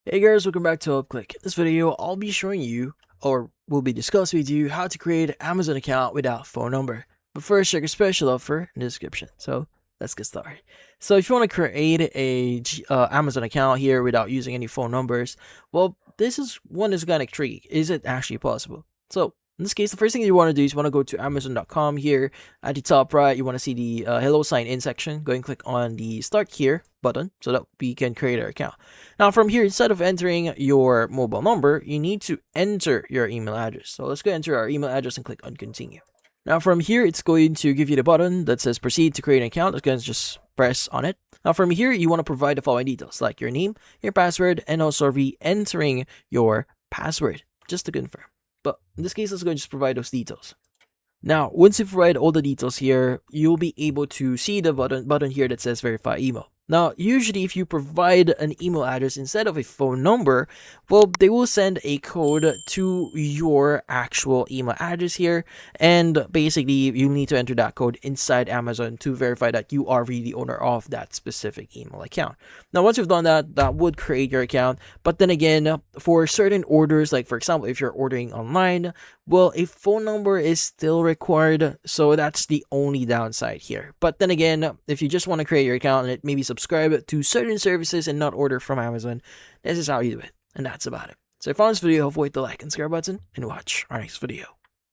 Hey guys, welcome back to UpClick. In this video, I'll be showing you, or we'll be discussing with you, how to create an Amazon account without phone number. But first, check a special offer in the description. So let's get started. So if you want to create a Amazon account here without using any phone numbers, well, this is one that's kind of tricky. Is it actually possible? So in this case, the first thing you want to do is you want to go to Amazon.com here. At the top right, you want to see the hello sign in section. Go and click on the start here button so that we can create our account. Now from here, instead of entering your mobile number, you need to enter your email address. So let's go enter our email address and click on continue. Now from here, it's going to give you the button that says proceed to create an account. Let's go and just press on it. Now from here, you want to provide the following details like your name, your password, and also re-entering your password just to confirm. But in this case, let's go and just provide those details. Now, once you provide all the details here, you'll be able to see the button here that says verify email. Now, usually if you provide an email address instead of a phone number, well, they will send a code to your actual email address here. And basically, you need to enter that code inside Amazon to verify that you are really the owner of that specific email account. Now, once you've done that, that would create your account. But then again, for certain orders, like for example, if you're ordering online, well, a phone number is still required, so that's the only downside here. But then again, if you just want to create your account and maybe subscribe to certain services and not order from Amazon, this is how you do it. And that's about it. So if you found this video, hopefully hit the like and subscribe button and watch our next video.